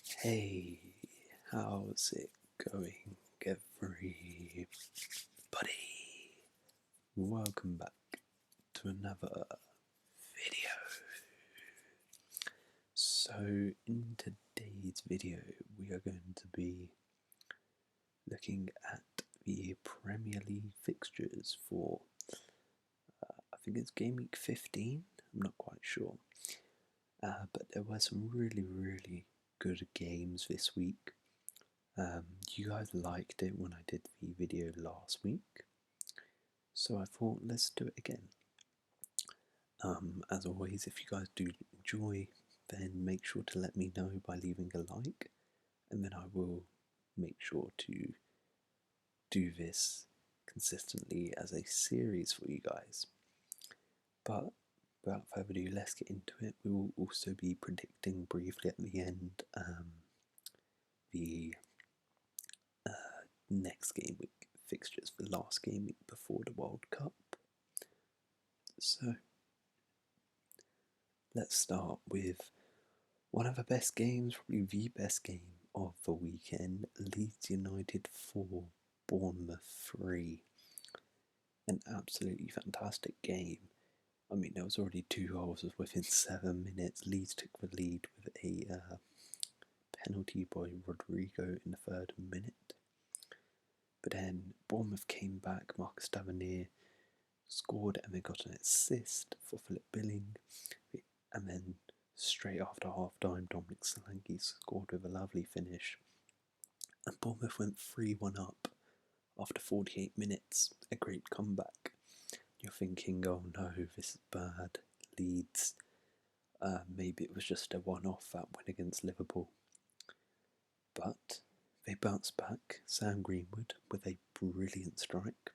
Hey, how's it going, everybody? Welcome back to another video. So, in today's video, we are going to be looking at the Premier League fixtures for, I think it's Gameweek 15, I'm not quite sure. But there were some really good games this week. You guys liked it when I did the video last week, so I thought let's do it again. As always, if you guys do enjoy, then make sure to let me know by leaving a like, and then I will make sure to do this consistently as a series for you guys. But without further ado, let's get into it. We will also be predicting briefly at the end the next game week fixtures, the last game week before the World Cup. So let's start with one of the best games, probably the best game of the weekend. Leeds United 4, Bournemouth 3. An absolutely fantastic game. I mean, there was already 2 goals within 7 minutes. Leeds took the lead with a penalty by Rodrigo in the 3rd minute. But then Bournemouth came back. Marcus Tavernier scored and then got an assist for Philip Billing. And then straight after half-time, Dominic Solanke scored with a lovely finish. And Bournemouth went 3-1 up after 48 minutes. A great comeback. You're thinking, oh no, this is bad. Leeds. Maybe it was just a one-off, that win against Liverpool. But they bounced back. Sam Greenwood with a brilliant strike.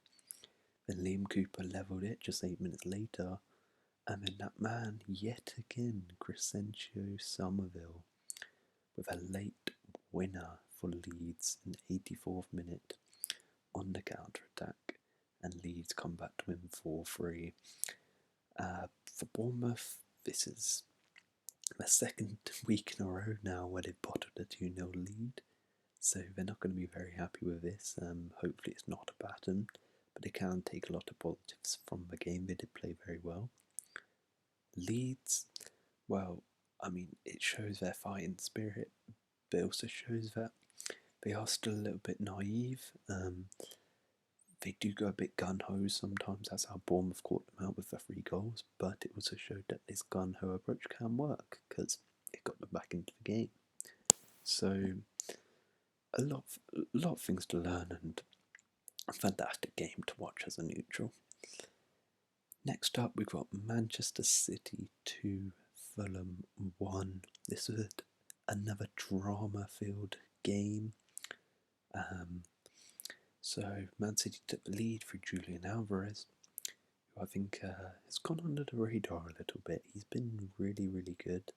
Then Liam Cooper levelled it just 8 minutes later. And then that man, yet again, Crescencio Somerville, with a late winner for Leeds in the 84th minute on the counter-attack. And Leeds come back to win 4-3. For Bournemouth, this is the 2nd week in a row now where they've bottled a 2-0 lead. So they're not going to be very happy with this. Hopefully it's not a pattern, but they can take a lot of positives from the game. They did play very well. Leeds, well, I mean, it shows their fighting spirit, but it also shows that they are still a little bit naive. They do go a bit gun-ho sometimes. That's how Bournemouth caught them out with the 3 goals, but it also showed that this gun-ho approach can work because it got them back into the game. So a lot of things to learn and a fantastic game to watch as a neutral. Next up, we've got Manchester City 2, Fulham 1. This was another drama-filled game. So Man City took the lead through Julian Alvarez, who I think has gone under the radar a little bit. He's been really good,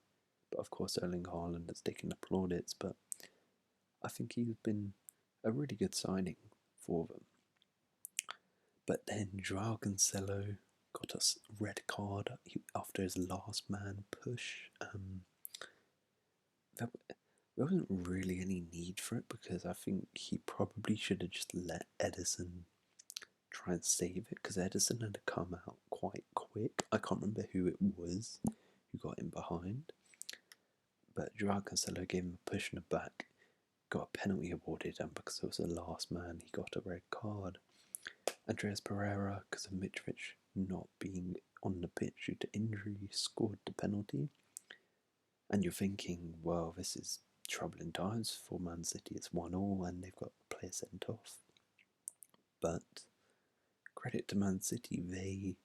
but of course Erling Haaland has taken the plaudits, but I think he's been a really good signing for them. But then Joao Cancelo got a red card after his last man push. There wasn't really any need for it because I think he probably should have just let Ederson try and save it, because Ederson had come out quite quick. I can't remember who it was who got in behind, but Joao Cancelo gave him a push in the back, got a penalty awarded, and because it was the last man, he got a red card. Andreas Pereira, because of Mitrovic not being on the pitch due to injury, scored the penalty. And you're thinking, well, this is troubling times for Man City. It's 1-1 and they've got a player sent off. But credit to Man City, they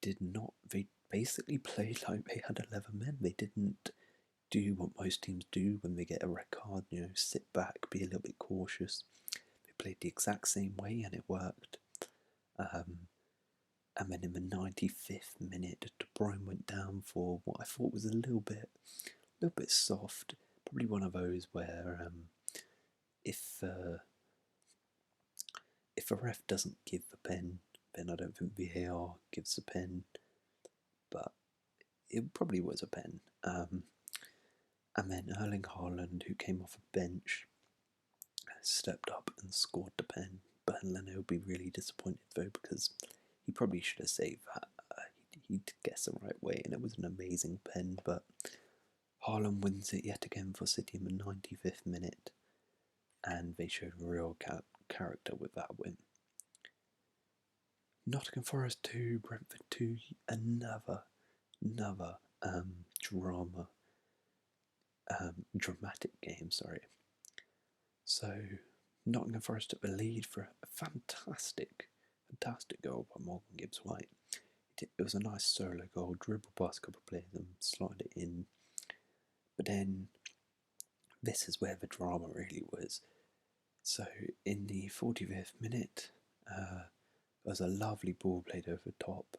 did not. They basically played like they had 11 men. They didn't do what most teams do when they get a red card, sit back, be a little bit cautious. They played the exact same way and it worked. And then in the 95th minute, De Bruyne went down for what I thought was a little bit soft. Probably one of those where if a ref doesn't give the pen, then I don't think VAR gives the pen. But it probably was a pen. And then Erling Haaland, who came off a bench, stepped up and scored the pen. But Leno will be really disappointed though, because he probably should have saved that. He'd guessed the right way, and it was an amazing pen. But Haaland wins it yet again for City in the 95th minute, and they showed real character with that win. Nottingham Forest 2, Brentford 2, another dramatic game, sorry. So, Nottingham Forest took the lead for a fantastic goal by Morgan Gibbs-White. It was a nice solo goal, dribble past a couple of players and slide it in. But then, this is where the drama really was. So, in the 45th minute, there was a lovely ball played over the top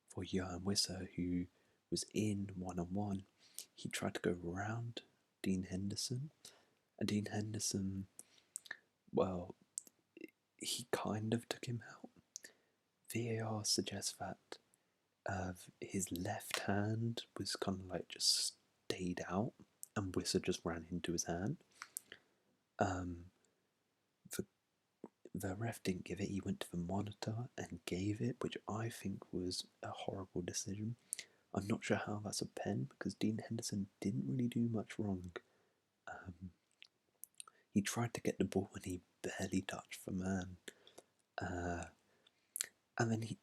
for Johan Wissa, who was in one-on-one. He tried to go around Dean Henderson, and Dean Henderson, well, he kind of took him out. VAR suggests that his left hand was kind of like just stayed out, and Wissa just ran into his hand. The ref didn't give it. He went to the monitor and gave it, which I think was a horrible decision. I'm not sure how that's a pen, because Dean Henderson didn't really do much wrong. He tried to get the ball and he barely touched the man. And then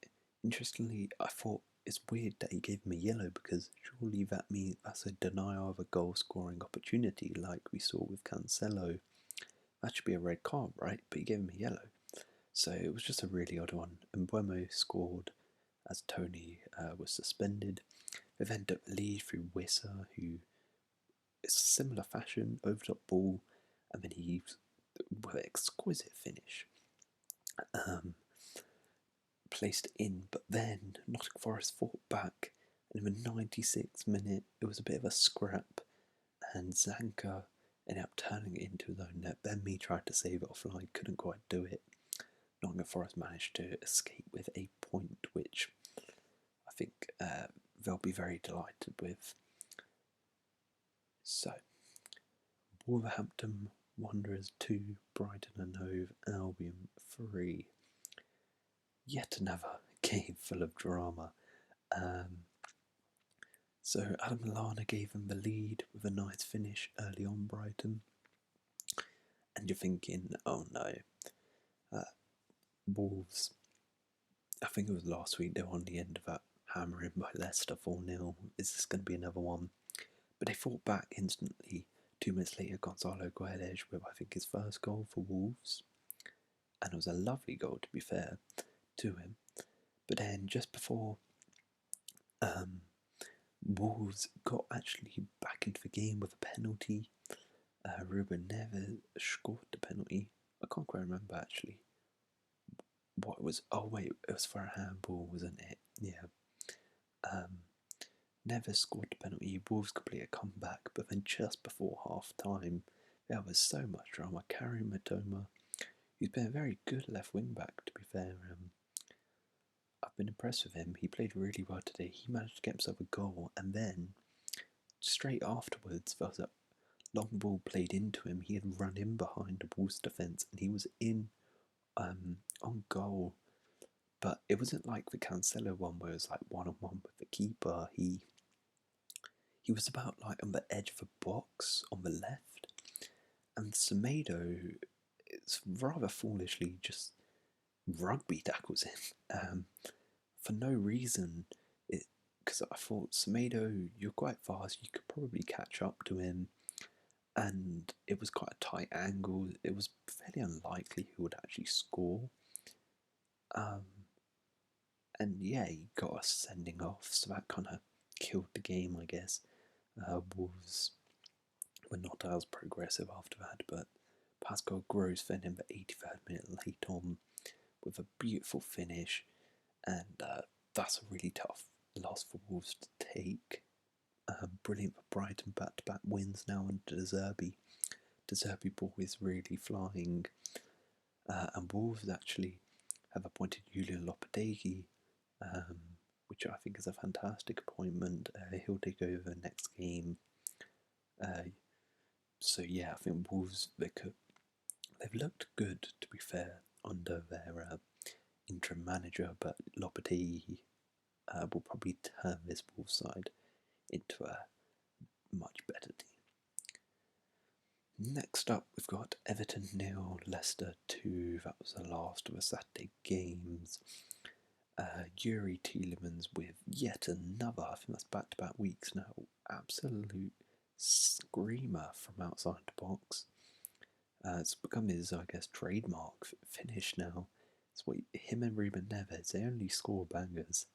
interestingly, I thought it's weird that he gave him a yellow, because surely that means that's a denial of a goal scoring opportunity, like we saw with Cancelo. That should be a red card, right? But he gave him a yellow. So it was just a really odd one. And Mbeumo scored as Tony was suspended. They then took the lead through Wissa, who is similar fashion, over top ball, and then he, with an exquisite finish, placed in. But then Nottingham Forest fought back, and in the 96th minute, it was a bit of a scrap, and Zanka ended up turning it into his own net. Then me tried to save it offline, couldn't quite do it. Nottingham Forest managed to escape with a point, which I think they'll be very delighted with. So, Wolverhampton Wanderers 2, Brighton and Hove Albion 3. Yet another game full of drama. So Adam Lallana gave them the lead with a nice finish early on Brighton. And you're thinking, oh no, Wolves, I think it was last week, they were on the end of that hammering by Leicester 4-0. Is this going to be another one? But they fought back instantly. 2 minutes later, Gonzalo Guedes with, I think, his first goal for Wolves. And it was a lovely goal, to be fair to him. But then just before Wolves got actually back into the game with a penalty, Ruben Neves scored the penalty. I can't quite remember actually what it was. Oh wait, it was for a handball, wasn't it? Yeah. Neves scored the penalty. Wolves complete a comeback, but then just before half time, there was so much drama. Karim Matoma, he's been a very good left wing back, to be fair. I've been impressed with him. He played really well today. He managed to get himself a goal, and then straight afterwards, there was a long ball played into him. He had run in behind the Wolves defence, and he was in on goal. But it wasn't like the Cancelo one where it was like one-on-one with the keeper. He was about like on the edge of the box on the left, and Semedo, it's rather foolishly just rugby tackles him for no reason. Because I thought, Semedo, you're quite fast, you could probably catch up to him, and it was quite a tight angle. It was fairly unlikely he would actually score. And yeah, he got us sending off, so that kind of killed the game, I guess. Wolves were not as progressive after that, but Pascal Gross fed in the 83rd minute late on with a beautiful finish, and that's a really tough loss for Wolves to take. Brilliant for Brighton, back-to-back wins now under De Zerbi. De Zerbi ball is really flying, and Wolves actually have appointed Julian Lopetegui, which I think is a fantastic appointment. He'll take over next game. So yeah, I think Wolves they've looked good, to be fair, under their interim manager, but Lopetegui will probably turn this Wolves side into a much better team. Next up, we've got Everton 0, Leicester 2. That was the last of the Saturday games. Yuri Tielemans with yet another, I think that's back-to-back weeks now, absolute screamer from outside the box. It's become his, I guess, trademark finish now. It's what him and Ruben Neves, they only score bangers.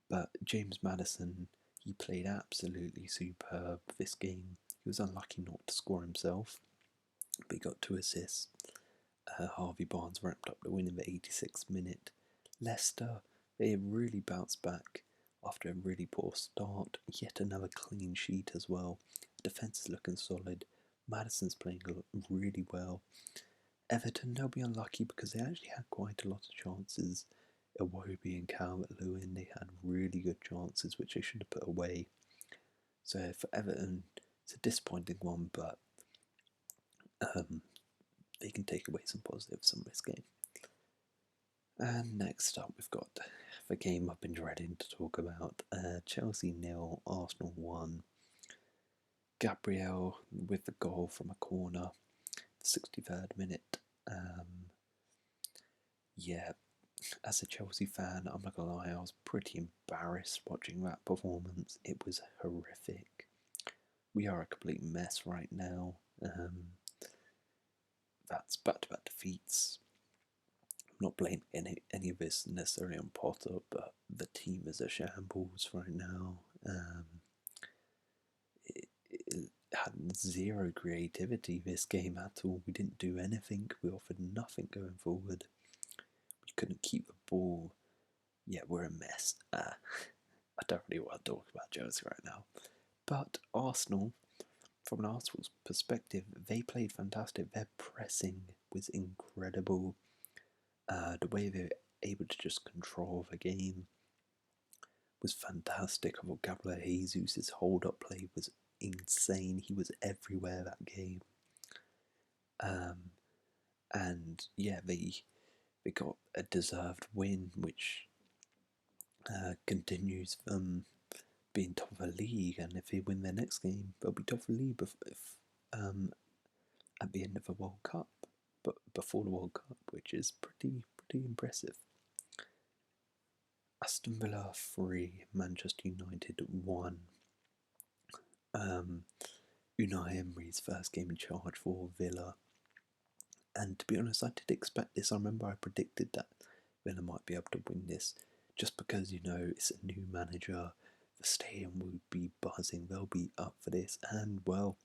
But James Maddison, he played absolutely superb this game. He was unlucky not to score himself, but he got 2 assists. Harvey Barnes wrapped up the win in the 86th minute. Leicester, they really bounced back after a really poor start. Yet another clean sheet as well. Defence is looking solid. Maddison's playing really well. Everton, they'll be unlucky because they actually had quite a lot of chances. Iwobi and Calvert-Lewin, they had really good chances which they should have put away. So for Everton, it's a disappointing one, but they can take away some positives from this game. And next up, we've got the game I've been dreading to talk about. Chelsea 0, Arsenal 1. Gabriel with the goal from a corner, 63rd minute. Yeah, as a Chelsea fan, I'm not gonna lie, I was pretty embarrassed watching that performance. It was horrific. We are a complete mess right now. That's back-to-back defeats. I'm not blaming any of this necessarily on Potter, but the team is a shambles right now. It had zero creativity this game at all. We didn't do anything. We offered nothing going forward. We couldn't keep the ball. Yeah, we're a mess. I don't really want to talk about Chelsea right now. But Arsenal, from an Arsenal's perspective, they played fantastic. Their pressing was incredible. The way they were able to just control the game was fantastic. I thought Gabriel Jesus' hold-up play was insane. He was everywhere that game. And yeah, they got a deserved win, which continues them being top of the league. And if they win their next game, they'll be top of the league at the end of the World Cup, but before the World Cup, which is pretty impressive. Aston Villa 3, Manchester United 1. Unai Emery's first game in charge for Villa. And to be honest, I did expect this. I remember I predicted that Villa might be able to win this just because, it's a new manager. The stadium will be buzzing. They'll be up for this. And, well,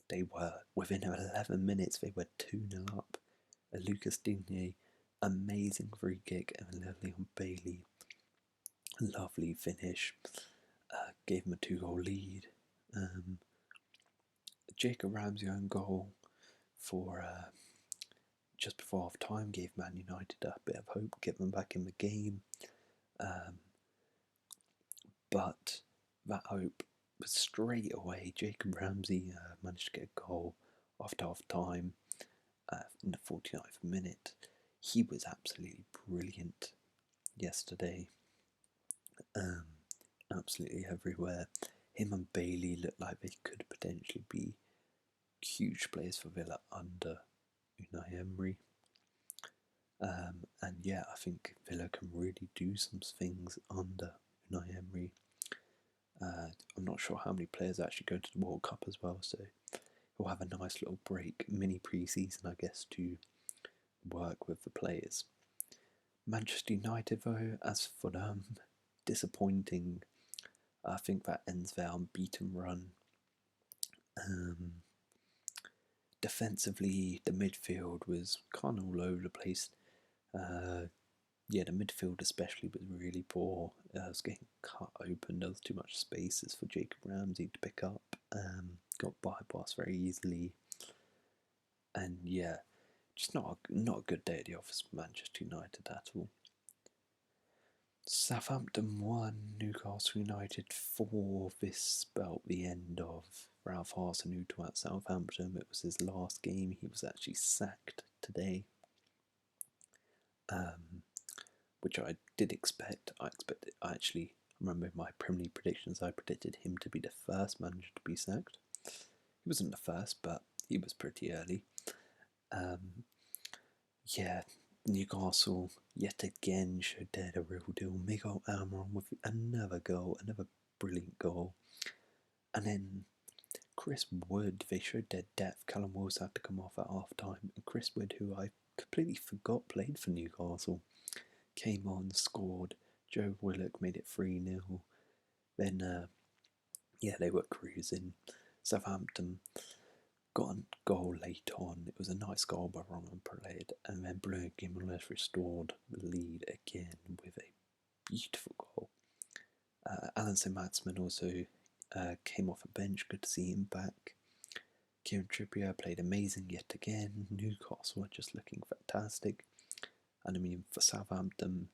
they were. Within 11 minutes, they were 2-0 up. A Lucas Digne, amazing free kick, and Leon Bailey. Lovely finish. Gave him a 2-goal lead. Jacob Ramsey own goal for just before half time gave Man United a bit of hope, get them back in the game. But that hope was straight away. Jacob Ramsey managed to get a goal after half time in the 49th minute. He was absolutely brilliant yesterday. Absolutely everywhere. Him and Bailey looked like they could potentially be huge players for Villa under Unai Emery. And yeah, I think Villa can really do some things under Unai Emery. I'm not sure how many players actually go to the World Cup as well, so he'll have a nice little break, mini pre-season, I guess, to work with the players. Manchester United, though, as for them, disappointing. I think that ends their unbeaten run. Defensively, the midfield was kind of all over the place. The midfield especially was really poor. It was getting cut open. There was too much spaces for Jacob Ramsey to pick up. Got bypassed very easily. And yeah, just not a good day at the office for Manchester United at all. Southampton 1, Newcastle United 4. This spelt the end of Ralph Hasenhuttl at Southampton. It was his last game. He was actually sacked today, which I did expect. I actually remember in my Premier League predictions, I predicted him to be the first manager to be sacked. He wasn't the first, but he was pretty early. Yeah, Newcastle yet again showed they're the real deal. Miguel Almiron with another goal, another brilliant goal. And then Chris Wood, they showed their depth. Callum Wilson had to come off at half time. And Chris Wood, who I completely forgot played for Newcastle, came on, scored. Joe Willock made it 3-0. Then, they were cruising. Southampton got a goal late on. It was a nice goal by Roman Parade. And then Bruno Gimenez restored the lead again with a beautiful goal. Alan St-Maximin also came off a bench. Good to see him back. Kieran Trippier played amazing yet again. Newcastle are just looking fantastic. And I mean, for Southampton,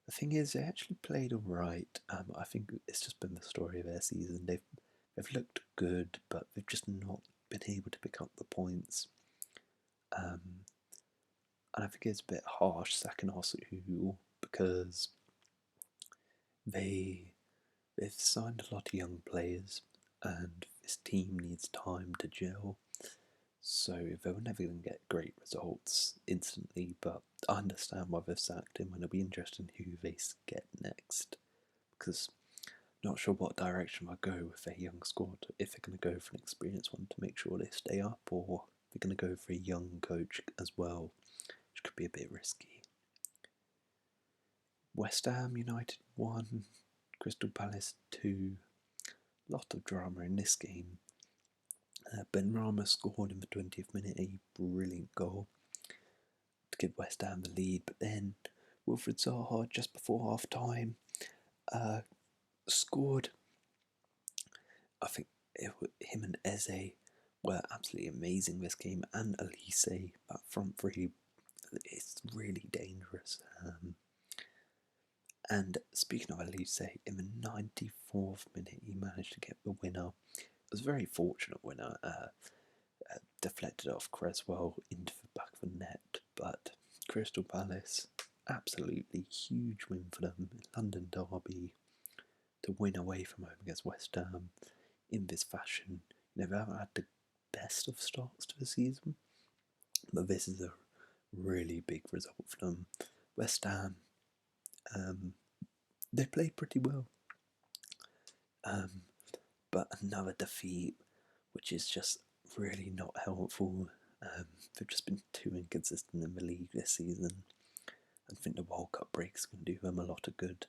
the thing is, they actually played alright. I think it's just been the story of their season. They've looked good, but they've just not been able to pick up the points. And I think it's a bit harsh sacking Hasenhuttl because they've signed a lot of young players, and this team needs time to gel. So they were never going to get great results instantly, but I understand why they've sacked him, and it'll be interesting who they get next. Because I'm not sure what direction they'll go with their young squad. If they're going to go for an experienced one to make sure they stay up, or they're going to go for a young coach as well, which could be a bit risky. West Ham United 1, Crystal Palace 2. Lot of drama in this game. Ben Rama scored in the 20th minute a brilliant goal to give West Ham the lead, but then Wilfried Zaha just before half time scored. I think him and Eze were absolutely amazing this game, and Elise, that front three, it's really dangerous. And speaking of Elise, in the 94th minute he managed to get the winner. It was a very fortunate winner. Deflected off Creswell into the back of the net, but Crystal Palace, absolutely huge win for them. London derby, to win away from home against West Ham in this fashion. They've ever had the best of starts to the season, but this is a really big result for them. West Ham, they played pretty well, but another defeat, which is just really not helpful. They've just been too inconsistent in the league this season. I think the World Cup break is going to do them a lot of good,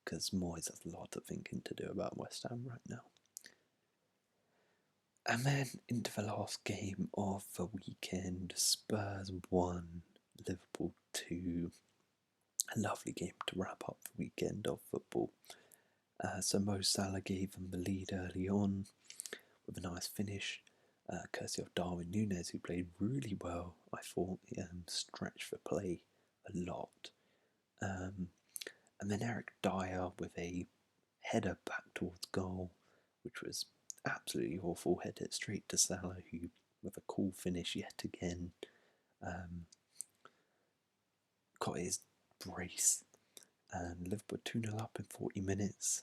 because Moyes has a lot of thinking to do about West Ham right now. And then into the last game of the weekend, Spurs 1, Liverpool 2. A lovely game to wrap up the weekend of football. So Mo Salah gave them the lead early on with a nice finish, courtesy of Darwin Núñez, who played really well. I thought stretched the play a lot. And then Eric Dyer with a header back towards goal, which was absolutely awful. Headed straight to Salah, who with a cool finish yet again got his brace. And Liverpool 2-0 up in 40 minutes.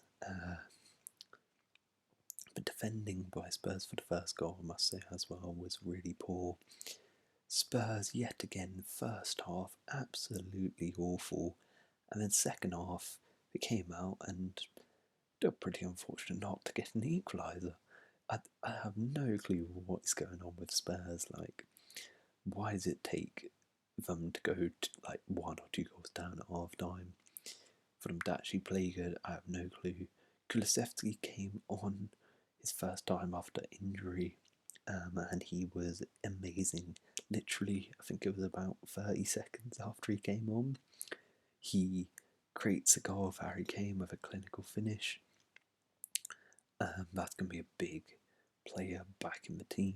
The defending by Spurs for the first goal, I must say, as well, was really poor. Spurs, yet again, first half, absolutely awful. And then second half, they came out and they were pretty unfortunate not to get an equaliser. I have no clue what is going on with Spurs. Like, why does it take them to go to, like, 1 or 2 goals down at half time for them to actually play good? I have no clue. Kulusevski came on his first time after injury, and he was amazing. Literally, I think it was about 30 seconds after he came on, he creates a goal for Harry Kane with a clinical finish. That's going to be a big player back in the team.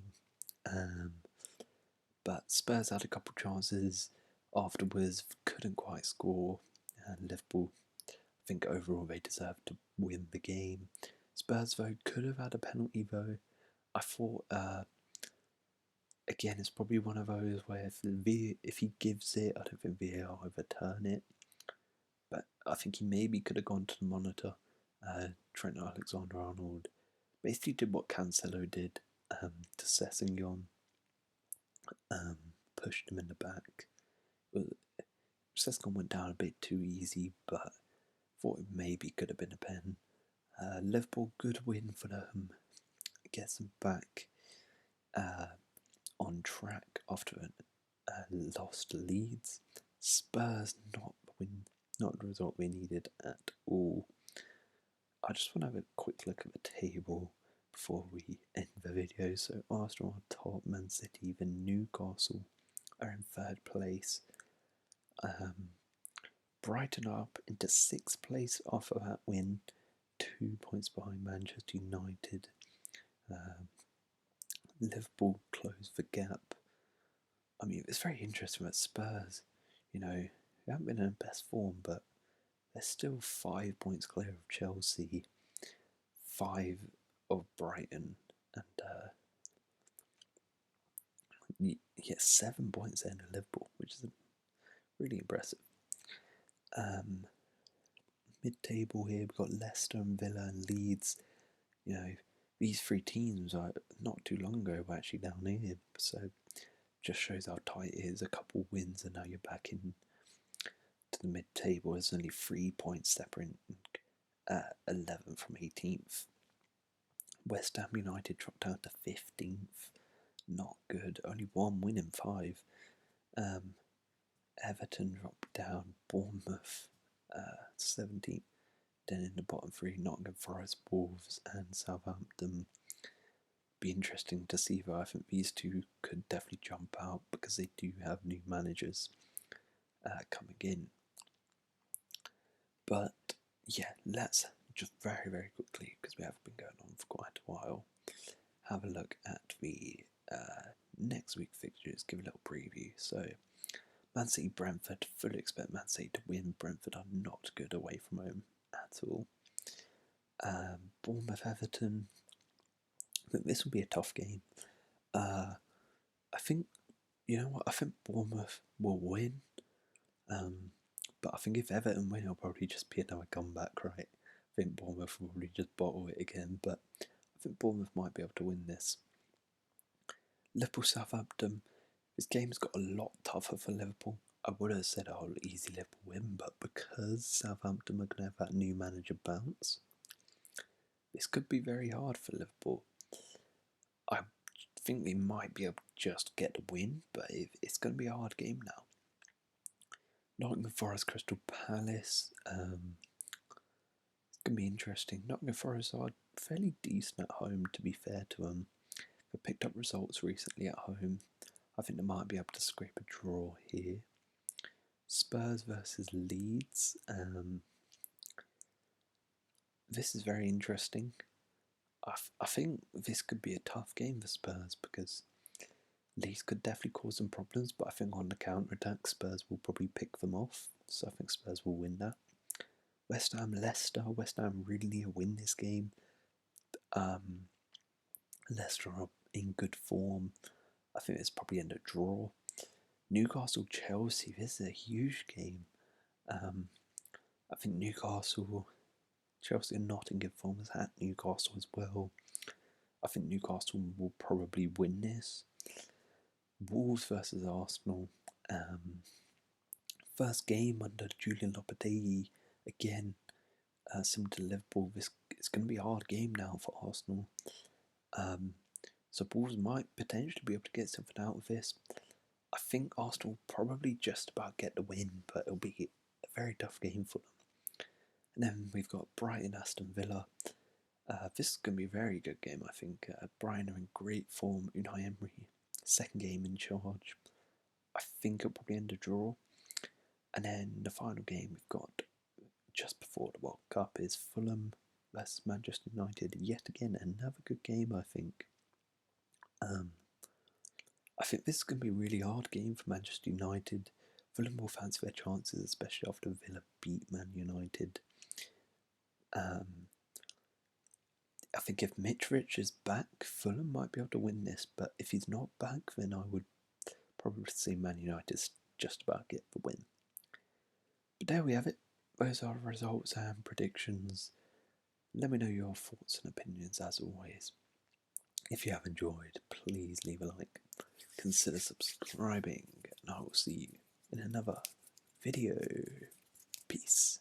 But Spurs had a couple chances afterwards, couldn't quite score, and Liverpool, I think overall they deserved to win the game. Spurs though could have had a penalty though. I thought, again, it's probably one of those where if he gives it, I don't think VAR will overturn it. But I think he maybe could have gone to the monitor. Trent Alexander-Arnold basically did what Cancelo did to Sessegnon, pushed him in the back. Sessegnon went down a bit too easy, but thought it maybe could have been a pen. Liverpool, good win for them. Gets them back on track after a loss to Leeds. Spurs, not the result we needed at all. I just want to have a quick look at the table before we end the video. So Arsenal are top, Man City, then Newcastle are in third place. Brighton are up into sixth place after that win, 2 points behind Manchester United. Liverpool closed the gap. I mean, it's very interesting at Spurs. You know, they haven't been in the best form, but they're still 5 points clear of Chelsea, 5 of Brighton, and 7 points in Liverpool, which is really impressive. Mid-table here, we've got Leicester and Villa and Leeds. You know, these three teams are not too long ago were actually down here, so just shows how tight it is. A couple wins and now you're back in to the mid-table. There's only 3 points separate, 11th from 18th. West Ham United dropped down to 15th. Not good. Only 1 win in 5. Everton dropped down. Bournemouth 17th. Then in the bottom 3, Nottingham Forest, Wolves and Southampton. Be interesting to see, though. I think these two could definitely jump out because they do have new managers coming in. But yeah, let's just very, very quickly, because we have been going on for quite a while, have a look at the next week fixtures, give a little preview. So, Man City, Brentford, fully expect Man City to win. Brentford are not good away from home at all. Bournemouth, Everton, I think this will be a tough game. I think, you know what, I think Bournemouth will win. But I think if Everton win, it'll probably just be another comeback, right? I think Bournemouth will probably just bottle it again, but I think Bournemouth might be able to win this. Liverpool, Southampton, this game's got a lot tougher for Liverpool. I would have said, oh, easy Liverpool win, but because Southampton are going to have that new manager bounce, this could be very hard for Liverpool. I think they might be able to just get the win, but it's going to be a hard game now. Nottingham Forest, Crystal Palace. It's going to be interesting. Nottingham Forest are fairly decent at home, to be fair to them. They've picked up results recently at home. I think they might be able to scrape a draw here. Spurs versus Leeds. This is very interesting. I think this could be a tough game for Spurs because Leeds could definitely cause some problems, but I think on the counter-attack, Spurs will probably pick them off. So I think Spurs will win that. West Ham, Leicester. West Ham really need to win this game. Leicester are in good form. I think it's probably in a draw. Newcastle, Chelsea. This is a huge game. I think Newcastle, Chelsea are not in good form at Newcastle as well. I think Newcastle will probably win this. Wolves versus Arsenal. First game under Julian Lopetegui. Again, similar to Liverpool, it's going to be a hard game now for Arsenal. So Wolves might potentially be able to get something out of this. I think Arsenal will probably just about get the win, but it'll be a very tough game for them. And then we've got Brighton, Aston Villa. This is going to be a very good game, I think. Brighton are in great form. Unai Emery, second game in charge. I think it'll probably end a draw. And then the final game we've got just before the World Cup is Fulham versus Manchester United. Yet again, another good game, I think. I think this is going to be a really hard game for Manchester United. Fulham will fancy their chances, especially after Villa beat Man United. I think if Mitrovic is back, Fulham might be able to win this, but if he's not back, then I would probably see Man United just about get the win. But there we have it. Those are results and predictions. Let me know your thoughts and opinions as always. If you have enjoyed, please leave a like. Consider subscribing, and I will see you in another video. Peace.